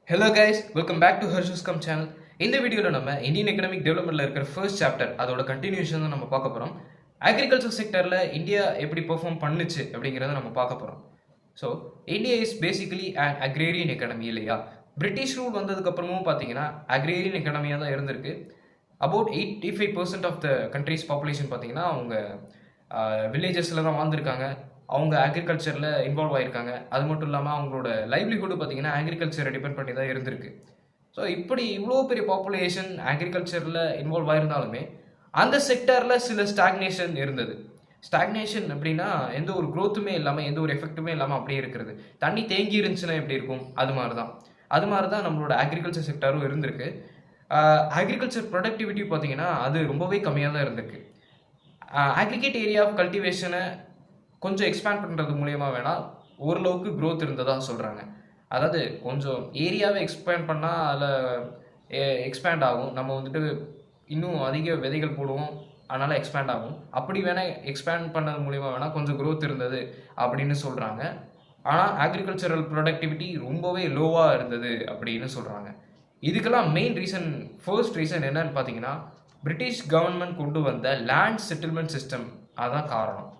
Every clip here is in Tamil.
Hello guys, welcome back to Harsh's Come channel. இந்த வீடியோவில் நம்ம இந்தியன் எக்கனாமிக் டெவலப்மெண்ட்டில் இருக்கிற ஃபர்ஸ்ட் சாப்டர் அதோட கண்டினியூஷன் தான் நம்ம பார்க்க போகிறோம். அக்ரிகல்ச்சர் செக்டரில் இந்தியா எப்படி பெர்ஃபார்ம் பண்ணுச்சு அப்படிங்கிறத நம்ம பார்க்க போகிறோம். So India is basically and agrarian economy இல்லையா? பிரிட்டிஷ் ரூல் வந்ததுக்கப்புறமும் பார்த்தீங்கன்னா அக்ரேரியன் எக்கனமியாக தான் இருந்திருக்கு. About 85% of the country's population பார்த்தீங்கன்னா அவங்க வில்லேஜஸில் தான் வாழ்ந்துருக்காங்க. அவங்க அக்ரிகல்ச்சரில் இன்வால்வ் ஆகிருக்காங்க. அது மட்டும் இல்லாமல் அவங்களோட லைவ்லிஹுட் பார்த்தீங்கன்னா அக்ரிகல்ச்சரை டிபெண்ட் பண்ணி தான் இருந்திருக்கு. ஸோ இப்படி இவ்வளோ பெரிய பாப்புலேஷன் அக்ரிகல்ச்சரில் இன்வால்வ் ஆயிருந்தாலுமே அந்த செக்டரில் சில ஸ்டாக்னேஷன் இருந்தது. ஸ்டாக்னேஷன் அப்படின்னா எந்த ஒரு க்ரோத்துமே இல்லாமல் எந்த ஒரு எஃபெக்ட்டுமே இல்லாமல் அப்படியே இருக்கிறது. தண்ணி தேங்கி இருந்துச்சுன்னா எப்படி இருக்கும், அது மாதிரி தான் நம்மளோட அக்ரிகல்ச்சர் செக்டரும் இருந்திருக்கு. அக்ரிகல்ச்சர் ப்ரொடக்டிவிட்டி பார்த்தீங்கன்னா அது ரொம்பவே கம்மியாக தான் இருந்திருக்கு. அக்ரிகேட் ஏரியா ஆஃப் கல்டிவேஷனை கொஞ்சம் எக்ஸ்பேண்ட் பண்ணுறது மூலியமாக வேணால் ஓரளவுக்கு க்ரோத் இருந்ததாக சொல்கிறாங்க. அதாவது கொஞ்சம் ஏரியாவை எக்ஸ்பேண்ட் பண்ணால் அதில் எக்ஸ்பேண்ட் ஆகும். நம்ம வந்துட்டு இன்னும் அதிக விதைகள் போடுவோம், அதனால் எக்ஸ்பேண்ட் ஆகும். அப்படி வேணால் எக்ஸ்பேண்ட் பண்ணது மூலிமா வேணால் கொஞ்சம் க்ரோத் இருந்தது அப்படின்னு சொல்கிறாங்க. ஆனால் அக்ரிகல்ச்சரல் ப்ரொடக்டிவிட்டி ரொம்பவே லோவாக இருந்தது அப்படின்னு சொல்கிறாங்க. இதுக்கெல்லாம் ஃபர்ஸ்ட் ரீசன் என்னன்னு பார்த்தீங்கன்னா பிரிட்டிஷ் கவர்மெண்ட் கொண்டு வந்த லேண்ட் செட்டில்மெண்ட் சிஸ்டம் அதுதான் காரணம்.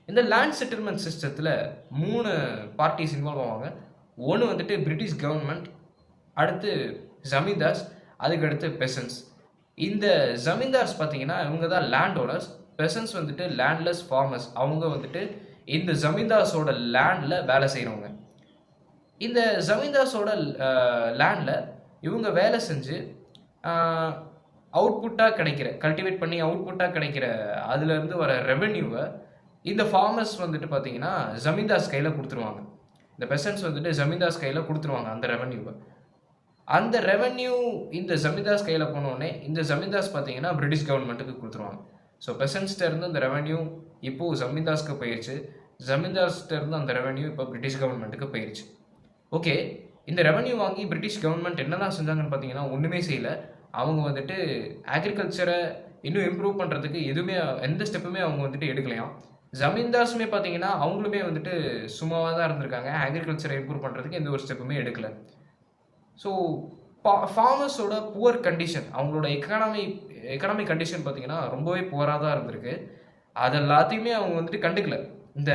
இந்த லேண்ட் செட்டில்மெண்ட் சிஸ்டத்தில் 3 பார்ட்டிஸ் இன்வால்வ் ஆவாங்க. ஒன்று வந்துட்டு பிரிட்டிஷ் கவர்மெண்ட், அடுத்து ஜமீன்தார்ஸ், அதுக்கடுத்து பெசன்ஸ். இந்த ஜமீன்தார்ஸ் பார்த்தீங்கன்னா இவங்க தான் லேண்ட் ஓனர்ஸ். பெசன்ஸ் வந்துட்டு லேண்ட்லெஸ் ஃபார்மர்ஸ். அவங்க வந்துட்டு இந்த ஜமீன்தார்ஸோட லேண்டில் வேலை செய்கிறவங்க. இந்த ஜமீன்தார்ஸோட லேண்டில் இவங்க வேலை செஞ்சு அவுட்புட்டாக கிடைக்கிற கல்டிவேட் பண்ணி அவுட்புட்டாக கிடைக்கிற அதுலேருந்து வர ரெவென்யூவை இந்த ஃபார்மர்ஸ் வந்துட்டு பார்த்தீங்கன்னா ஜமீன்தார்ஸ் கையில் கொடுத்துருவாங்க. இந்த பெசன்ட்ஸ் வந்துட்டு ஜமீன்தார்ஸ் கையில் கொடுத்துருவாங்க அந்த ரெவென்யூவை. அந்த ரெவென்யூ இந்த ஜமீன்தார்ஸ் கையில் போனோடனே இந்த ஜமீன்தார்ஸ் பார்த்தீங்கன்னா பிரிட்டிஷ் கவர்மெண்ட்டுக்கு கொடுத்துருவாங்க. ஸோ பெசன்ட்ஸ்டேருந்து அந்த ரெவென்யூ இப்போது ஜமீன்தார்ஸ்க்கு போயிடுச்சு. ஜமீன்தார்ஸ்டேருந்து அந்த ரெவென்யூ இப்போ பிரிட்டிஷ் கவர்மெண்ட்டுக்கு போயிடுச்சு. ஓகே, இந்த ரெவென்யூ வாங்கி பிரிட்டிஷ் கவர்மெண்ட் என்ன தான் செஞ்சாங்கன்னு பார்த்தீங்கன்னா ஒன்றுமே செய்யலை. அவங்க வந்துட்டு அக்ரிகல்ச்சரை இன்னும் இம்ப்ரூவ் பண்ணுறதுக்கு எந்த ஸ்டெப்புமே அவங்க வந்துட்டு எடுக்கலையாம். ஜமீன்தார்ஸுமே பார்த்தீங்கன்னா அவங்களுமே வந்துட்டு சும்மாவாக தான் இருந்திருக்காங்க. அக்ரிகல்ச்சரை இம்ப்ரூவ் பண்ணுறதுக்கு எந்த ஒரு ஸ்டெப்புமே எடுக்கலை. ஸோ ஃபார்மர்ஸோட புவர் கண்டிஷன், அவங்களோட எக்கனாமிக் கண்டிஷன் பார்த்தீங்கன்னா ரொம்பவே புவராக தான் இருந்திருக்கு. அது எல்லாத்தையுமே அவங்க வந்துட்டு கண்டுக்கல. இந்த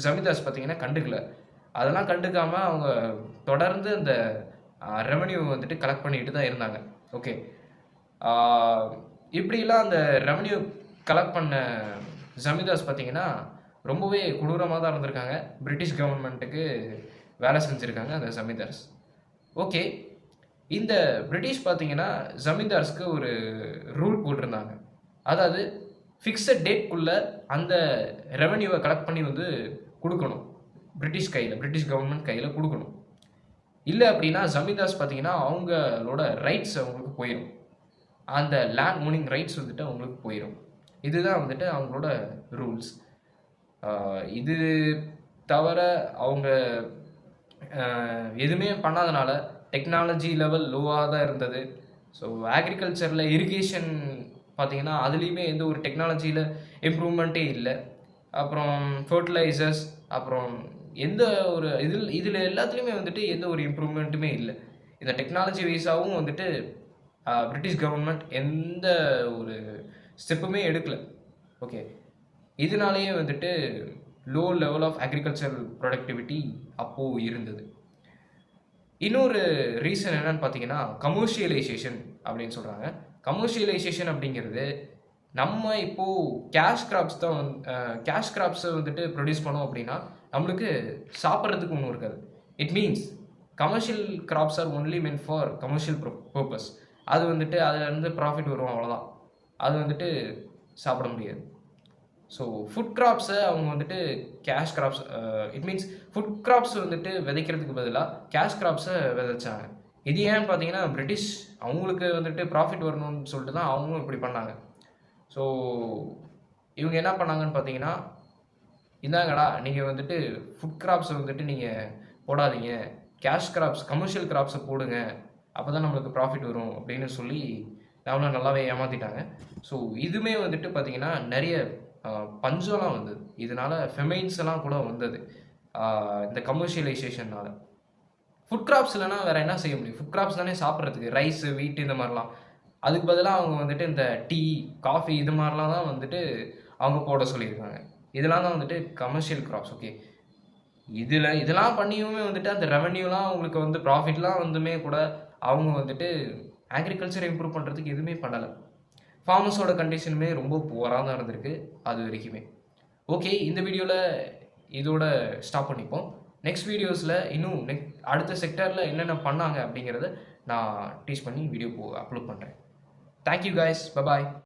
ஜமீன்தார்ஸ் பார்த்தீங்கன்னா கண்டுக்கல. அதெல்லாம் கண்டுக்காமல் அவங்க தொடர்ந்து அந்த ரெவன்யூ வந்துட்டு கலெக்ட் பண்ணிட்டு தான் இருந்தாங்க. ஓகே, இப்படிலாம் அந்த ரெவன்யூ கலெக்ட் பண்ண ஜமீன்தார்ஸ் பார்த்தீங்கன்னா ரொம்பவே கொடூரமாக தான் இருந்திருக்காங்க. பிரிட்டிஷ் கவர்மெண்ட்டுக்கு வேலை செஞ்சுருக்காங்க அந்த ஜமீன்தார்ஸ். ஓகே, இந்த பிரிட்டிஷ் பார்த்தீங்கன்னா ஜமீன்தார்ஸ்க்கு ஒரு ரூல் போட்டிருந்தாங்க. அதாவது ஃபிக்ஸட் டேட்குள்ளே அந்த ரெவன்யூவை கலெக்ட் பண்ணி வந்து கொடுக்கணும் பிரிட்டிஷ் கவர்மெண்ட் கையில் கொடுக்கணும். இல்லை அப்படின்னா ஜமீன்தார்ஸ் பார்த்தீங்கன்னா அவங்களோட ரைட்ஸ் அவங்களுக்கு போயிடும். அந்த லேண்ட் ஓனிங் ரைட்ஸ் வந்துட்டு அவங்களுக்கு போயிடும். இதுதான் வந்துட்டு அவங்களோட ரூல்ஸ். இது தவிர அவங்க எதுவுமே பண்ணாதனால டெக்னாலஜி லெவல் லோவாக தான் இருந்தது. ஸோ அக்ரிகல்ச்சரில் இரிகேஷன் பார்த்தீங்கன்னா அதுலேயுமே எந்த ஒரு டெக்னாலஜியில் இம்ப்ரூவ்மெண்ட்டே இல்லை. அப்புறம் ஃபர்டிலைசர்ஸ், அப்புறம் எந்த ஒரு இதில் எல்லாத்துலேயுமே வந்துட்டு எந்த ஒரு இம்ப்ரூவ்மெண்ட்டுமே இல்லை. இந்த டெக்னாலஜி வைஸாகவும் வந்துட்டு பிரிட்டிஷ் கவர்மெண்ட் எந்த ஒரு ஸ்டெப்புமே எடுக்கலை. ஓகே, இதனாலேயே வந்துட்டு low level of agriculture productivity அப்போது இருந்தது. இன்னொரு ரீசன் என்னன்னு பார்த்தீங்கன்னா கமர்ஷியலைசேஷன் அப்படின்னு சொல்கிறாங்க. கமர்ஷியலைசேஷன் அப்படிங்கிறது நம்ம இப்போது கேஷ் கிராப்ஸை வந்துட்டு ப்ரொடியூஸ் பண்ணோம் அப்படின்னா நம்மளுக்கு சாப்பிட்றதுக்கு ஒன்றும் இருக்காது. It means commercial crops are only meant for commercial purpose. அது வந்துட்டு அதிலேருந்து ப்ராஃபிட் வரும், அவ்வளோதான். அது வந்துட்டு சாப்பிட முடியாது. ஸோ ஃபுட் கிராப்ஸை அவங்க வந்துட்டு cash crops, it means food crops வந்துட்டு விதைக்கிறதுக்கு பதிலாக கேஷ் கிராப்ஸை விதைச்சாங்க. இது ஏன்னு பார்த்தீங்கன்னா பிரிட்டிஷ் அவங்களுக்கு வந்துட்டு ப்ராஃபிட் வரணும்னு சொல்லிட்டு தான் அவங்களும் இப்படி பண்ணாங்க. ஸோ இவங்க என்ன பண்ணாங்கன்னு பார்த்தீங்கன்னா, இந்தாங்கடா நீங்கள் வந்துட்டு ஃபுட் கிராப்ஸை வந்துட்டு நீங்கள் போடாதீங்க, கேஷ் கிராப்ஸ் கமர்ஷியல் கிராப்ஸை போடுங்க, அப்போ தான் நம்மளுக்கு ப்ராஃபிட் வரும் அப்படின்னு சொல்லி நம்மளை நல்லாவே ஏமாற்றிட்டாங்க. ஸோ இதுவுமே வந்துட்டு பார்த்திங்கன்னா நிறைய பஞ்சம்லாம் வந்தது. இதனால் ஃபெமைன்ஸ் எல்லாம் கூட வந்தது இந்த கமர்ஷியலைசேஷனால். ஃபுட் கிராப்ஸ் இல்லைனா வேறு என்ன செய்ய முடியும்? ஃபுட் கிராப்ஸ் தானே சாப்பிட்றதுக்கு, ரைஸு, வீட் இந்த மாதிரிலாம். அதுக்கு பதிலாக அவங்க வந்துட்டு இந்த டீ, காஃபி இது மாதிரிலாம் தான் வந்துட்டு அவங்க போட சொல்லியிருக்காங்க. இதெல்லாம் தான் வந்துட்டு கமர்ஷியல் கிராப்ஸ். ஓகே, இதெல்லாம் பண்ணியுமே வந்துட்டு அந்த ரெவன்யூலாம் அவங்களுக்கு வந்து ப்ராஃபிட்லாம் வந்துமே கூட அவங்க வந்துட்டு அக்ரிகல்ச்சரை இம்ப்ரூவ் பண்ணுறதுக்கு எதுவுமே பண்ணலை. ஃபார்மர்ஸோட கண்டிஷனுமே ரொம்ப புவராக தான் இருந்திருக்கு அது வரைக்குமே. ஓகே, இந்த வீடியோவில் இதோட ஸ்டாப் பண்ணிப்போம். நெக்ஸ்ட் வீடியோஸில் இன்னும் அடுத்த செக்டரில் என்னென்ன பண்ணாங்க அப்படிங்கிறத நான் டீச் பண்ணி வீடியோ அப்லோட் பண்ணுறேன். Thank you guys, bye bye.